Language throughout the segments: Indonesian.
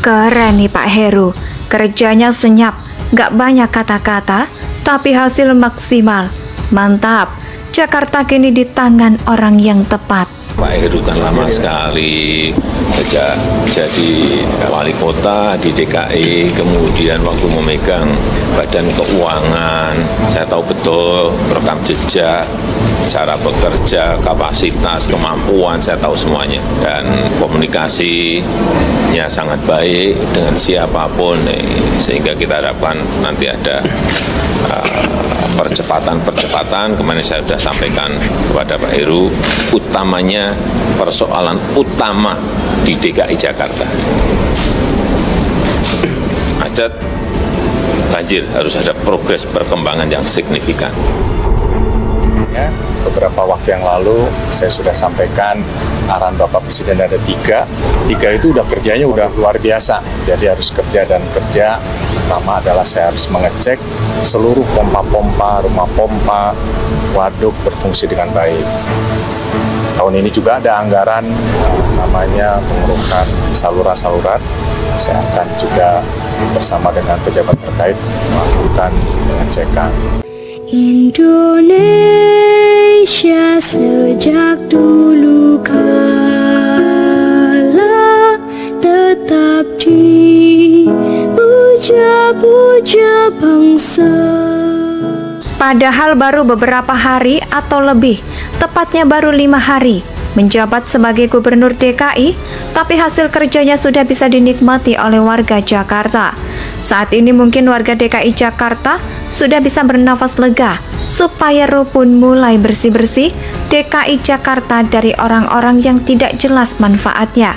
Keren nih Pak Heru, kerjanya senyap, gak banyak kata-kata, tapi hasil maksimal. Mantap, Jakarta kini di tangan orang yang tepat. Pak Heru kan lama sekali sejak jadi wali kota di DKI, kemudian waktu memegang Badan Keuangan, saya tahu betul rekam jejak, cara bekerja, kapasitas, kemampuan, saya tahu semuanya. Dan komunikasinya sangat baik dengan siapapun, sehingga kita harapkan nanti ada percepatan. Kemarin saya sudah sampaikan kepada Pak Heru, utamanya persoalan utama di DKI Jakarta. Macet, banjir, harus ada progres perkembangan yang signifikan. Beberapa waktu yang lalu saya sudah sampaikan arahan Bapak Presiden ada tiga itu udah kerjanya udah luar biasa, jadi harus kerja dan kerja. Pertama adalah saya harus mengecek seluruh pompa-pompa, rumah pompa, waduk berfungsi dengan baik. Tahun ini juga ada anggaran namanya pengurukan saluran. Saya akan juga bersama dengan pejabat terkait melakukan pengecekan. Indonesia sejak dulu kala tetap dipuja-puja bangsa. Padahal baru beberapa hari atau lebih, tepatnya baru 5 hari, menjabat sebagai Gubernur DKI, tapi hasil kerjanya sudah bisa dinikmati oleh warga Jakarta. Saat ini mungkin warga DKI Jakarta sudah bisa bernafas lega, supaya rupun mulai bersih-bersih DKI Jakarta dari orang-orang yang tidak jelas manfaatnya,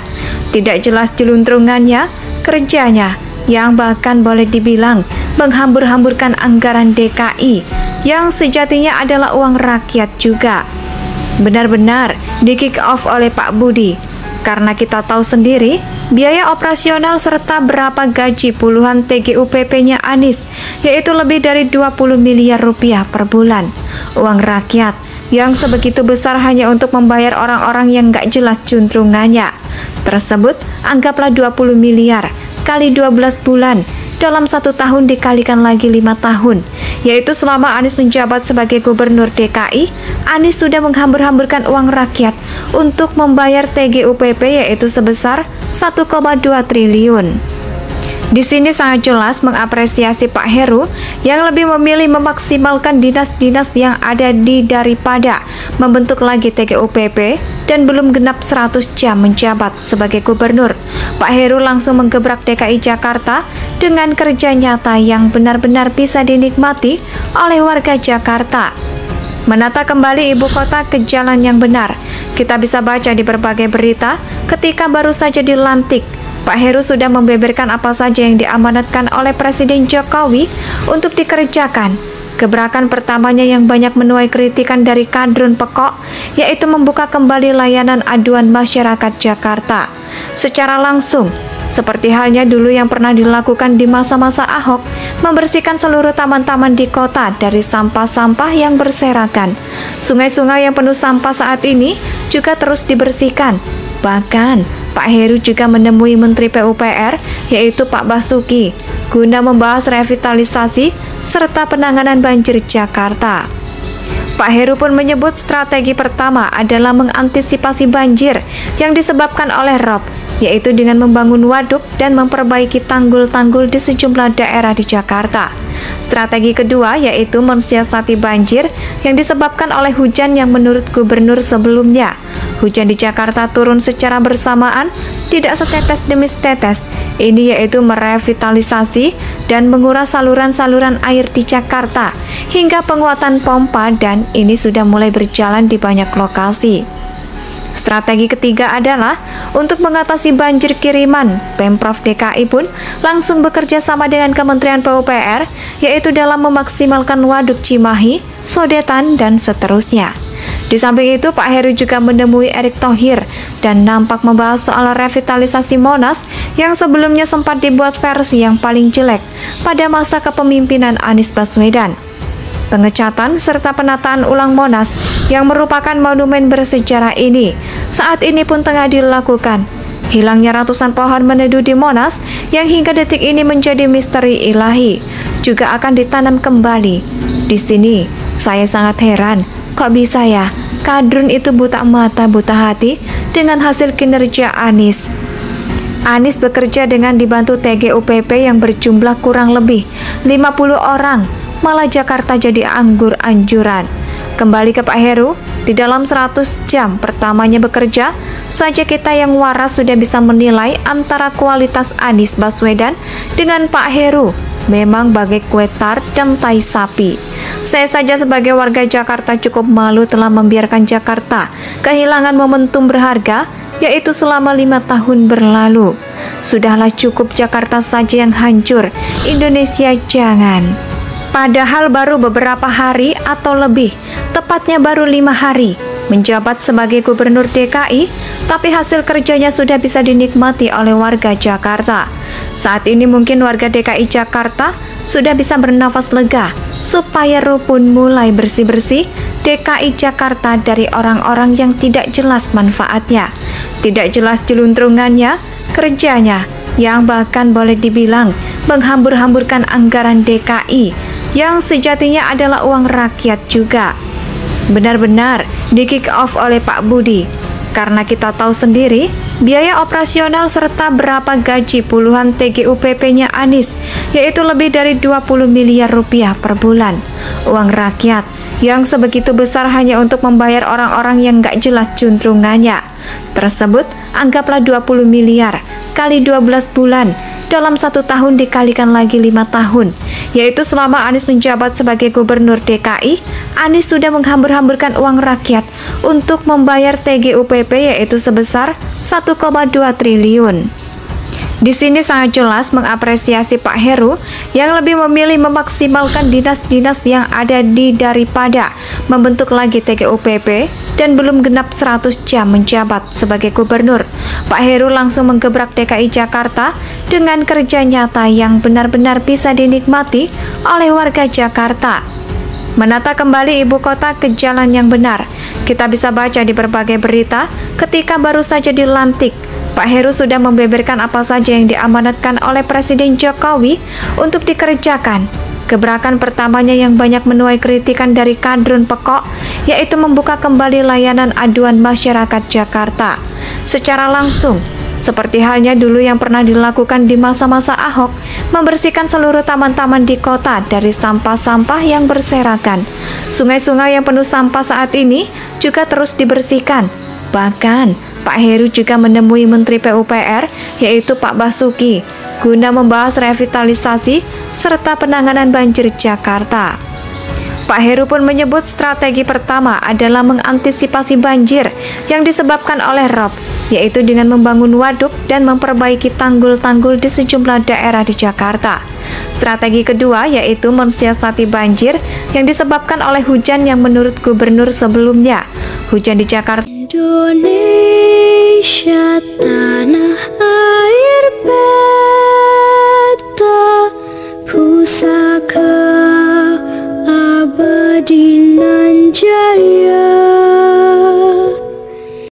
tidak jelas jeluntrungannya, kerjanya, yang bahkan boleh dibilang menghambur-hamburkan anggaran DKI, yang sejatinya adalah uang rakyat juga. Benar-benar di-kick off oleh Pak Budi, karena kita tahu sendiri biaya operasional serta berapa gaji puluhan TGUPP-nya Anies, yaitu lebih dari 20 miliar rupiah per bulan. Uang rakyat yang sebegitu besar hanya untuk membayar orang-orang yang gak jelas juntrungannya. Tersebut anggaplah 20 miliar kali 12 bulan, dalam 1 tahun dikalikan lagi 5 tahun, yaitu selama Anies menjabat sebagai Gubernur DKI, Anies sudah menghambur-hamburkan uang rakyat untuk membayar TGUPP, yaitu sebesar 1,2 triliun. Di sini sangat jelas mengapresiasi Pak Heru yang lebih memilih memaksimalkan dinas-dinas yang ada daripada membentuk lagi TGUPP dan belum genap 100 jam menjabat sebagai gubernur. Pak Heru langsung menggebrak DKI Jakarta dengan kerja nyata yang benar-benar bisa dinikmati oleh warga Jakarta. Menata kembali ibu kota ke jalan yang benar. Kita bisa baca di berbagai berita ketika baru saja dilantik, Pak Heru sudah membeberkan apa saja yang diamanatkan oleh Presiden Jokowi untuk dikerjakan. Gebrakan pertamanya yang banyak menuai kritikan dari kadrun pekok, yaitu membuka kembali layanan aduan masyarakat Jakarta secara langsung, seperti halnya dulu yang pernah dilakukan di masa-masa Ahok, membersihkan seluruh taman-taman di kota dari sampah-sampah yang berserakan. Sungai-sungai yang penuh sampah saat ini juga terus dibersihkan. Bahkan Pak Heru juga menemui Menteri PUPR, yaitu Pak Basuki, guna membahas revitalisasi serta penanganan banjir Jakarta. Pak Heru pun menyebut strategi pertama adalah mengantisipasi banjir yang disebabkan oleh rob, yaitu dengan membangun waduk dan memperbaiki tanggul-tanggul di sejumlah daerah di Jakarta. Strategi kedua yaitu mensiasati banjir yang disebabkan oleh hujan yang menurut gubernur sebelumnya, hujan di Jakarta turun secara bersamaan, tidak setetes demi setetes. Ini yaitu merevitalisasi dan menguras saluran-saluran air di Jakarta hingga penguatan pompa, dan ini sudah mulai berjalan di banyak lokasi. Strategi ketiga adalah untuk mengatasi banjir kiriman. Pemprov DKI pun langsung bekerja sama dengan Kementerian PUPR, yaitu dalam memaksimalkan waduk Cimahi, Sodetan, dan seterusnya. Di samping itu, Pak Heru juga menemui Erick Thohir dan nampak membahas soal revitalisasi Monas yang sebelumnya sempat dibuat versi yang paling jelek pada masa kepemimpinan Anies Baswedan. Pengecatan serta penataan ulang Monas yang merupakan monumen bersejarah ini saat ini pun tengah dilakukan. Hilangnya ratusan pohon menedu di Monas yang hingga detik ini menjadi misteri ilahi juga akan ditanam kembali. Di sini saya sangat heran, kok bisa ya kadrun itu buta mata buta hati dengan hasil kinerja Anies. Anies bekerja dengan dibantu TGUPP yang berjumlah kurang lebih 50 orang, malah Jakarta jadi anggur anjuran. Kembali ke Pak Heru, di dalam 100 jam pertamanya bekerja, saja kita yang waras sudah bisa menilai antara kualitas Anies Baswedan dengan Pak Heru memang bagai kue tart dan tai sapi. Saya saja sebagai warga Jakarta cukup malu telah membiarkan Jakarta kehilangan momentum berharga, yaitu selama 5 tahun berlalu. Sudahlah cukup Jakarta saja yang hancur, Indonesia jangan. Padahal baru beberapa hari atau lebih, tepatnya baru 5 hari, menjabat sebagai gubernur DKI, tapi hasil kerjanya sudah bisa dinikmati oleh warga Jakarta. Saat ini mungkin warga DKI Jakarta sudah bisa bernafas lega, supaya rupun mulai bersih-bersih DKI Jakarta dari orang-orang yang tidak jelas manfaatnya, tidak jelas jeluntrungannya, kerjanya, yang bahkan boleh dibilang menghambur-hamburkan anggaran DKI, yang sejatinya adalah uang rakyat juga. Benar-benar di-kick off oleh Pak Budi, karena kita tahu sendiri biaya operasional serta berapa gaji puluhan TGUPP-nya Anies, yaitu lebih dari 20 miliar rupiah per bulan. Uang rakyat yang sebegitu besar hanya untuk membayar orang-orang yang gak jelas juntrungannya. Tersebut anggaplah 20 miliar kali 12 bulan, dalam 1 tahun dikalikan lagi 5 tahun, yaitu selama Anies menjabat sebagai gubernur DKI, Anies sudah menghambur-hamburkan uang rakyat untuk membayar TGUPP, yaitu sebesar 1,2 triliun. Di sini sangat jelas mengapresiasi Pak Heru yang lebih memilih memaksimalkan dinas-dinas yang ada daripada membentuk lagi TGUPP dan belum genap 100 jam menjabat sebagai gubernur. Pak Heru langsung menggebrak DKI Jakarta dengan kerja nyata yang benar-benar bisa dinikmati oleh warga Jakarta. Menata kembali ibu kota ke jalan yang benar. Kita bisa baca di berbagai berita ketika baru saja dilantik, Pak Heru sudah membeberkan apa saja yang diamanatkan oleh Presiden Jokowi untuk dikerjakan. Gebrakan pertamanya yang banyak menuai kritikan dari kadrun pekok, yaitu membuka kembali layanan aduan masyarakat Jakarta secara langsung, seperti halnya dulu yang pernah dilakukan di masa-masa Ahok, membersihkan seluruh taman-taman di kota dari sampah-sampah yang berserakan. Sungai-sungai yang penuh sampah saat ini juga terus dibersihkan. Bahkan Pak Heru juga menemui Menteri PUPR, yaitu Pak Basuki, guna membahas revitalisasi serta penanganan banjir Jakarta. Pak Heru pun menyebut strategi pertama adalah mengantisipasi banjir yang disebabkan oleh rob, yaitu dengan membangun waduk dan memperbaiki tanggul-tanggul di sejumlah daerah di Jakarta. Strategi kedua yaitu mensiasati banjir yang disebabkan oleh hujan yang menurut gubernur sebelumnya, hujan di Jakarta Indonesia tanah air